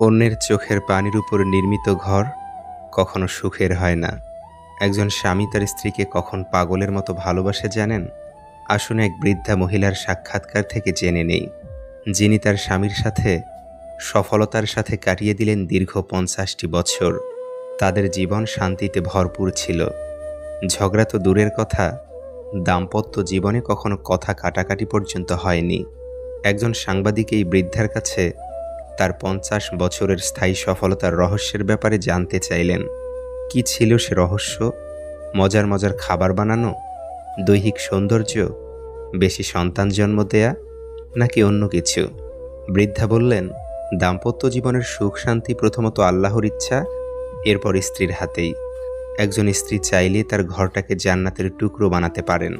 অন্যের চোখের পানির উপর নির্মিত ঘর কখনো সুখের হয় না। একজন স্বামী তার স্ত্রীকে কখন পাগলের মতো ভালোবাসে জানেন? আসুন এক বৃদ্ধা মহিলার সাক্ষাৎকার থেকে জেনে নেই, যিনি তার স্বামীর সাথে সফলতার সাথে কাটিয়ে দিলেন দীর্ঘ ৫০টি বছর। তাদের জীবন শান্তিতে ভরপুর ছিল। ঝগড়া তো দূরের কথা, দাম্পত্য জীবনে কখনো কথা কাটাকাটি পর্যন্ত হয়নি। একজন সাংবাদিক এই বৃদ্ধার কাছে তার ৫০ বছরের স্থায়ী সফলতার রহস্যের ব্যাপারে জানতে চাইলেন। কি ছিল সে রহস্য? মজার মজার খাবার বানানো, দৈহিক সৌন্দর্য, বেশি সন্তান জন্ম দেয়া, নাকি অন্য কিছু? বৃদ্ধা বললেন, দাম্পত্য জীবনের সুখ শান্তি প্রথমত আল্লাহর ইচ্ছা, এরপর স্ত্রীর হাতেই। একজন স্ত্রী চাইলে তার ঘরটাকে জান্নাতের টুকরো বানাতে পারেন,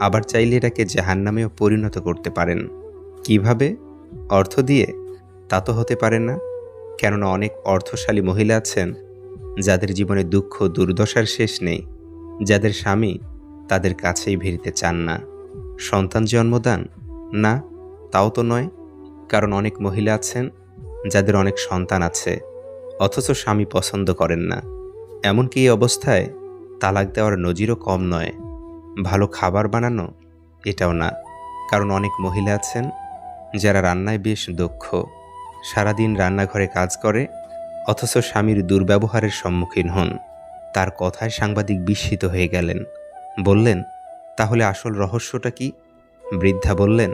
আবার চাইলে এটাকে জাহান্নামেও পরিণত করতে পারেন। কিভাবে? অর্থ দিয়ে? তা তো হতে পারে না, কেননা অনেক অর্থশালী মহিলা আছেন যাদের জীবনে দুঃখ দুর্দশার শেষ নেই, যাদের স্বামী তাদের কাছেই ভিড়তে চান না। সন্তান জন্মদান? না, তাও তো নয়, কারণ অনেক মহিলা আছেন যাদের অনেক সন্তান আছে, অথচ স্বামী পছন্দ করেন না। এমনকি এই অবস্থায় তালাক দেওয়ার নজিরও কম নয়। ভালো খাবার বানানো? এটাও না, কারণ অনেক মহিলা আছেন যারা রান্নায় বেশ দক্ষ, সারাদিন রান্নাঘরে কাজ করে, অথচ স্বামীর দুর্ব্যবহারের সম্মুখীন হন। তার কথায় সাংবাদিক বিস্মিত হয়ে গেলেন। বললেন, তাহলে আসল রহস্যটা কি? বৃদ্ধা বললেন,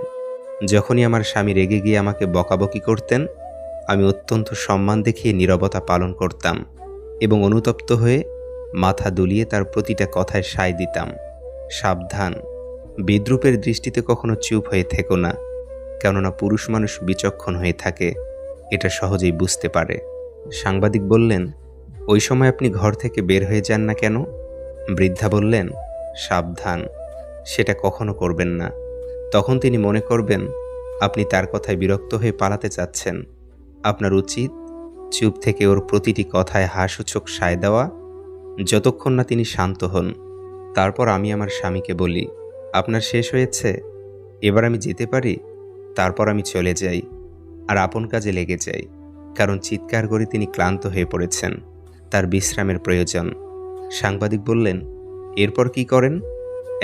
যখনই আমার স্বামী রেগে গিয়ে আমাকে বকাবকি করতেন, আমি অত্যন্ত সম্মান দেখিয়ে নীরবতা পালন করতাম এবং অনুতপ্ত হয়ে মাথা দুলিয়ে তার প্রতিটা কথায় সায় দিতাম। সাবধান, বিদ্রূপের দৃষ্টিতে কখনো চুপ হয়ে থেকো না, কেননা পুরুষ মানুষ বিচক্ষণ হয়ে থাকে, এটা সহজেই বুঝতে পারে। সাংবাদিক বললেন, ওই সময় আপনি ঘর থেকে বের হয়ে যান না কেন? বৃদ্ধা বললেন, সাবধান, সেটা কখনো করবেন না। তখন তিনি মনে করবেন আপনি তার কথায় বিরক্ত হয়ে পালাতে চাচ্ছেন। আপনার উচিত চুপ থেকে ওর প্রতিটি কথায় হাসূচক সায় দেওয়া, যতক্ষণ না তিনি শান্ত হন। তারপর আমি আমার স্বামীকে বলি, আপনার শেষ হয়েছে, এবার আমি যেতে পারি? তারপর আমি চলে যাই আর আপন কাজে লেগে যাই, কারণ চিৎকার করে তিনি ক্লান্ত হয়ে পড়েছেন, তার বিশ্রামের প্রয়োজন। সাংবাদিক বললেন, এরপর কি করেন?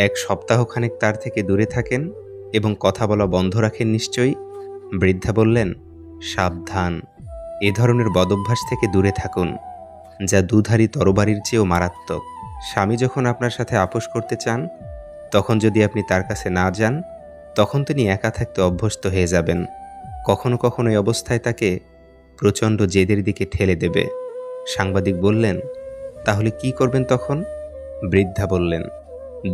১ সপ্তাহখানেক তার থেকে দূরে থাকেন এবং কথা বলা বন্ধ রাখেন নিশ্চয়ই? বৃদ্ধা বললেন, সাবধান, এ ধরনের বদভ্যাস থেকে দূরে থাকুন, যা দুধারী তরবারির চেয়েও মারাত্মক। স্বামী যখন আপনার সাথে আপোস করতে চান, তখন যদি আপনি তার কাছে না যান, তখন তিনি একা থাকতে অভ্যস্ত হয়ে যাবেন। কখনো কখনো এই অবস্থায় তাকে প্রচণ্ড জেদের দিকে ঠেলে দেবে। সাংবাদিক বললেন, তাহলে কি করবেন তখন? বৃদ্ধা বললেন,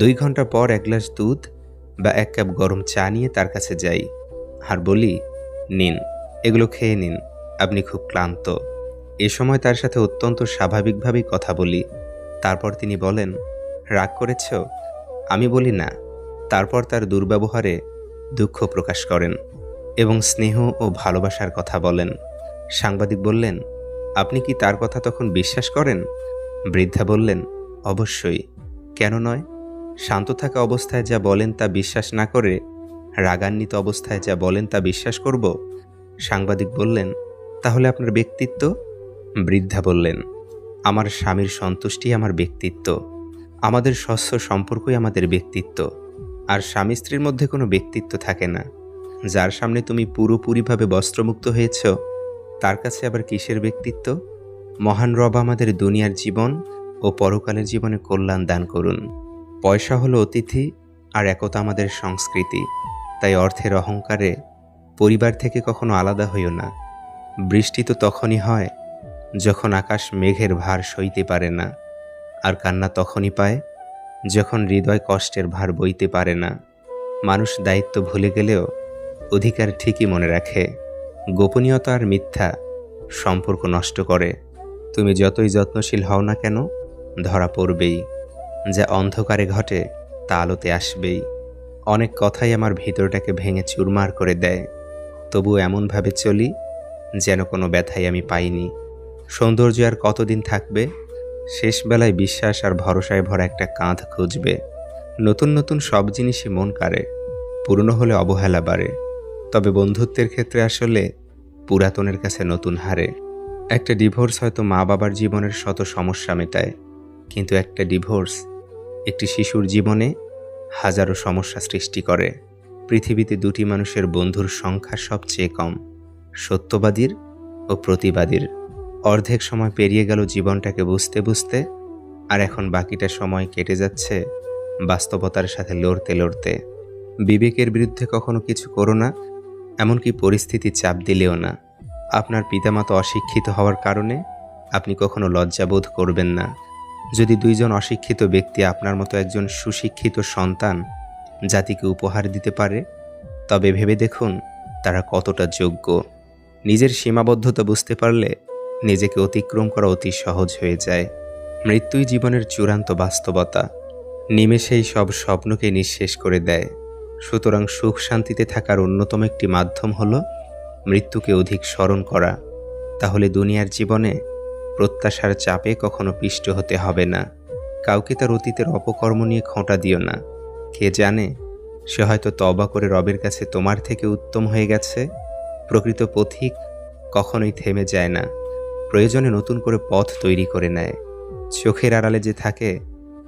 ২ ঘন্টা পর ১ গ্লাস দুধ বা ১ কাপ গরম চা নিয়ে তার কাছে যাই আর বলি, নিন, এগুলো খেয়ে নিন, আপনি খুব ক্লান্ত। এ সময় তার সাথে অত্যন্ত স্বাভাবিকভাবেই কথা বলি। তারপর তিনি বলেন, রাগ করেছ? আমি বলি, না। তারপর তার দুর্ব্যবহারে দুঃখ প্রকাশ করেন এবং স্নেহ ও ভালোবাসার কথা বলেন। সাংবাদিক বললেন, আপনি কি তার কথা তখন বিশ্বাস করেন? বৃদ্ধা বললেন, অবশ্যই, কেন নয়? শান্ত থাকা অবস্থায় যা বলেন তা বিশ্বাস না করে রাগান্বিত অবস্থায় যা বলেন তা বিশ্বাস করব? সাংবাদিক বললেন, তাহলে আপনার ব্যক্তিত্ব? বৃদ্ধা বললেন, আমার স্বামীর সন্তুষ্টি আমার ব্যক্তিত্ব, আমাদের স্বস্ছ সম্পর্কই আমাদের ব্যক্তিত্ব। আর স্বামী স্ত্রীর মধ্যে কোনো ব্যক্তিত্ব থাকে না। যার সামনে তুমি পুরোপুরিভাবে বস্ত্রমুক্ত হয়েছ, তার কাছে আবার কিসের ব্যক্তিত্ব? মহান রব আমাদের দুনিয়ার জীবন ও পরকালের জীবনে কল্যাণ দান করুন। পয়সা হলো অতিথি আর একতা আমাদের সংস্কৃতি, তাই অর্থের অহংকারে পরিবার থেকে কখনো আলাদা হইও না। বৃষ্টি তো তখনই হয় যখন আকাশ মেঘের ভার সইতে পারে না, আর কান্না তখনই পায় যখন হৃদয় কষ্টের ভার বইতে পারে না। মানুষ দায়িত্ব ভুলে গেলেও অধিকার ঠিকই মনে রাখে। গোপনীয়তা আর মিথ্যা সম্পর্ক নষ্ট করে। তুমি যতই যত্নশীল হও না কেন, ধরা পড়বেই। যা অন্ধকারে ঘটে তা আলোতে আসবেই। অনেক কথাই আমার ভিতরটাকে ভেঙে চুরমার করে দেয়, তবু এমনভাবে চলি যেন কোনো ব্যথাই আমি পাইনি। সৌন্দর্য আর কতদিন থাকবে? শেষবেলায় বিশ্বাস আর ভরসায় ভরা একটা কাঁধ খুঁজবে। নতুন নতুন সব জিনিসই মন কাড়ে, পুরনো হলে অবহেলা বাড়ে। তবে বন্ধুত্বের ক্ষেত্রে আসলে পুরাতনের কাছে নতুন হারে। একটা ডিভোর্স হয়তো মা বাবার জীবনের শত সমস্যা মেটায়, কিন্তু একটা ডিভোর্স একটি শিশুর জীবনে হাজারো সমস্যা সৃষ্টি করে। পৃথিবীতে দুটি মানুষের বন্ধুর সংখ্যা সবচেয়ে কম, সত্যবাদীর ও প্রতিবাদীর। অর্ধেক সময় পেরিয়ে গেল জীবনটাকে বুঝতে বুঝতে, আর এখন বাকিটা সময় কেটে যাচ্ছে বাস্তবতার সাথে লড়তে লড়তে। বিবেকের বিরুদ্ধে কখনো কিছু করো না, এমনকি পরিস্থিতি চাপ দিলেও না। আপনার পিতামাতা অশিক্ষিত হওয়ার কারণে আপনি কখনো লজ্জাবোধ করবেন না। যদি দুইজন অশিক্ষিত ব্যক্তি আপনার মতো একজন সুশিক্ষিত সন্তান জাতিকে উপহার দিতে পারে, তবে ভেবে দেখুন তারা কতটা যোগ্য। নিজের সীমাবদ্ধতা বুঝতে পারলে নিজেকে অতিক্রম করা অতি সহজ হয়ে যায়। মৃত্যুই জীবনের চূড়ান্ত বাস্তবতা, নিমেষেই সব স্বপ্নকে নিঃশেষ করে দেয়। সুতরাং সুখ শান্তিতে থাকার অন্যতম একটি মাধ্যম হলো মৃত্যুকে অধিক স্মরণ করা। তাহলে দুনিয়ার জীবনে প্রত্যাশার চাপে কখনো পিষ্ট হতে হবে না। কাউকে তার অতীতের অপকর্ম নিয়ে খোঁটা দিও না। কে জানে, সে হয়তো তওবা করে রবের কাছে তোমার থেকে উত্তম হয়ে গেছে। প্রকৃত পথিক কখনোই থেমে যায় না, প্রয়োজনে নতুন করে পথ তৈরি করে নেয়। চোখের আড়ালে যে থাকে,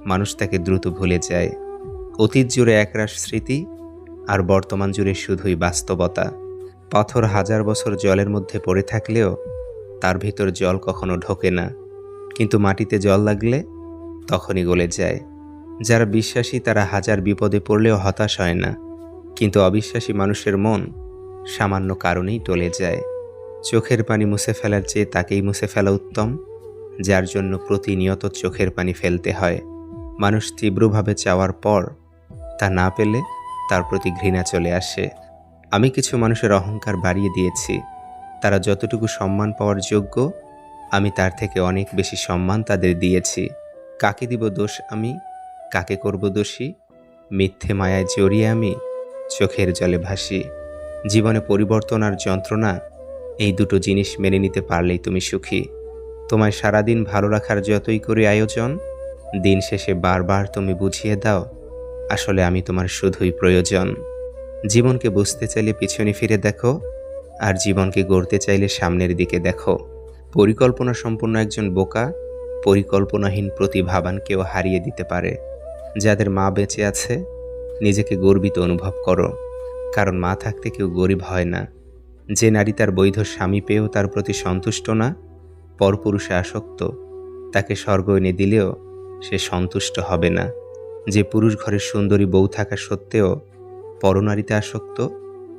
মানুষ তাকে দ্রুত ভুলে যায়। অতীত জুড়ে একরাশ স্মৃতি, আর বর্তমান জুড়ে শুধুই বাস্তবতা। পাথর হাজার বছর জলের মধ্যে পড়ে থাকলেও তার ভিতর জল কখনো ঢোকে না, কিন্তু মাটিতে জল লাগলে তখনই গলে যায়। যারা বিশ্বাসী তারা হাজার বিপদে পড়লেও হতাশ হয় না, কিন্তু অবিশ্বাসী মানুষের মন সামান্য কারণেই টলে যায়। চোখের পানি মুছে ফেলার চেয়ে তাকেই মুছে ফেলা উত্তম, যার জন্য প্রতিনিয়ত চোখের পানি ফেলতে হয়। মানুষ তীব্রভাবে চাওয়ার পর তা না পেলে তার প্রতি ঘৃণা চলে আসে। আমি কিছু মানুষের অহংকার বাড়িয়ে দিয়েছি। তারা যতটুকু সম্মান পাওয়ার যোগ্য, আমি তার থেকে অনেক বেশি সম্মান তাদের দিয়েছি। কাকে দিব দোষ আমি, কাকে করব দোষী? মিথ্যে মায়ায় জড়িয়ে আমি চোখের জলে ভাসি। জীবনে পরিবর্তন আর যন্ত্রণা, এই দুটো জিনিস মেনে নিতে পারলেই তুমি সুখী। তোমায় সারাদিন ভালো রাখার যতই করি আয়োজন, দিন শেষে বারবার তুমি বুঝিয়ে দাও আসলে আমি তোমার শুধুই প্রয়োজন। জীবনকে বুঝতে চাইলে পিছনে ফিরে দেখো, আর জীবনকে গড়তে চাইলে সামনের দিকে দেখো। পরিকল্পনা সম্পন্ন একজন বোকা পরিকল্পনাহীন প্রতিভাবানকেও হারিয়ে দিতে পারে। যাদের মা বেঁচে আছে, নিজেকে গর্বিত অনুভব করো, কারণ মা থাকতে কেউ গরিব হয় না। যে নারী তার বৈধ স্বামী পেয়েও তার প্রতি সন্তুষ্ট না, পরপুরুষে আসক্ত, তাকে স্বর্গ এনে দিলেও সে সন্তুষ্ট হবে না। যে পুরুষ ঘরের সুন্দরী বউ থাকা সত্ত্বেও পরনারীতে আসক্ত,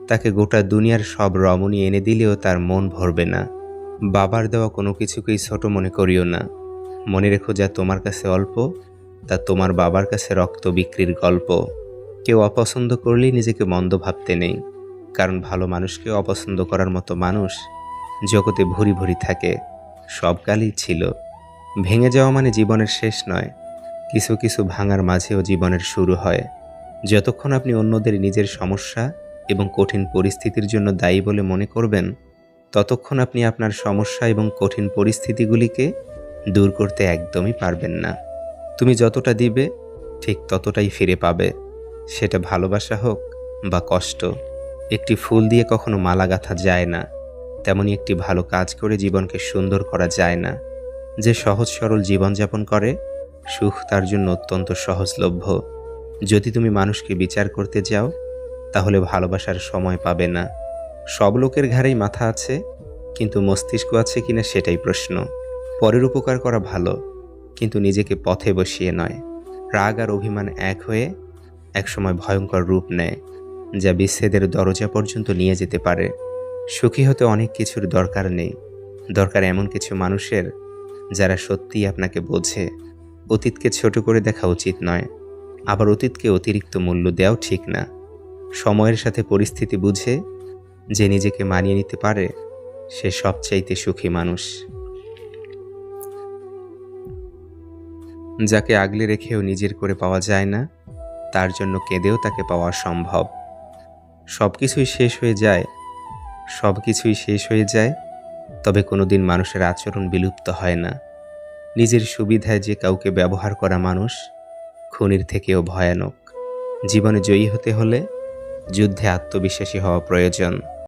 তাকে গোটা দুনিয়ার সব রমণী এনে দিলেও তার মন ভরবে না। বাবার দেওয়া কোনো কিছুকেই ছোট মনে করিও না। মনে রেখো, যা তোমার কাছে অল্প, তা তোমার বাবার কাছে রক্ত বিক্রির গল্প। কেউ অপছন্দ করলেই নিজেকে মন্দ ভাবতে নেই, কারণ ভালো মানুষকে অপছন্দ করার মতো মানুষ জগতে ভুরি ভুরি থাকে, সব কালই ছিল। ভেঙে যাওয়া মানে জীবনের শেষ নয়, কিছু কিছু ভাঙার মাঝেও জীবনের শুরু হয়। যতক্ষণ আপনি অন্যদের নিজের সমস্যা এবং কঠিন পরিস্থিতির জন্য দায়ী বলে মনে করবেন, ততক্ষণ আপনি আপনার সমস্যা এবং কঠিন পরিস্থিতিগুলিকে দূর করতে একদমই পারবেন না। তুমি যতটা দিবে ঠিক ততটাই ফিরে পাবে, সেটা ভালোবাসা হোক বা কষ্ট। একটি ফুল দিয়ে কখনো মালা গাঁথা যায় না, তেমনি একটি ভালো কাজ করে জীবনকে সুন্দর করা যায় না। যে সহজ সরল জীবনযাপন করে, সুখ তার জন্য অত্যন্ত সহজলভ্য। যদি তুমি মানুষকে বিচার করতে যাও, তাহলে ভালোবাসার সময় পাবে না। সব লোকের ঘাড়েই মাথা আছে, কিন্তু মস্তিষ্ক আছে কিনা সেটাই প্রশ্ন। পরের উপকার করা ভালো, কিন্তু নিজেকে পথে বসিয়ে নয়। রাগ আর অভিমান এক হয়ে একসময় ভয়ঙ্কর রূপ নেয়, যা বিচ্ছেদের দরজা পর্যন্ত নিয়ে যেতে পারে। সুখী হতে অনেক কিছুর দরকার নেই, দরকার এমন কিছু মানুষের যারা সত্যিই আপনাকে বোঝে। অতীতকে ছোট করে দেখা উচিত নয়, আবার অতীতকে অতিরিক্ত মূল্য দেওয়াও ঠিক না। সময়ের সাথে পরিস্থিতি বুঝে যে নিজেকে মানিয়ে নিতে পারে, সে সবচাইতে সুখী মানুষ। যাকে আগলে রেখেও নিজের করে পাওয়া যায় না, তার জন্য কেঁদেও তাকে পাওয়া সম্ভব। সব কিছুই শেষ হয়ে যায়, তবে কোনোদিন মানুষের আচরণ বিলুপ্ত হয় না। নিজের সুবিধায় যে কাউকে ব্যবহার করা মানুষ খুনির থেকেও ভয়ানক। জীবনে জয়ী হতে হলে যুদ্ধে আত্মবিশ্বাসী হওয়া প্রয়োজন।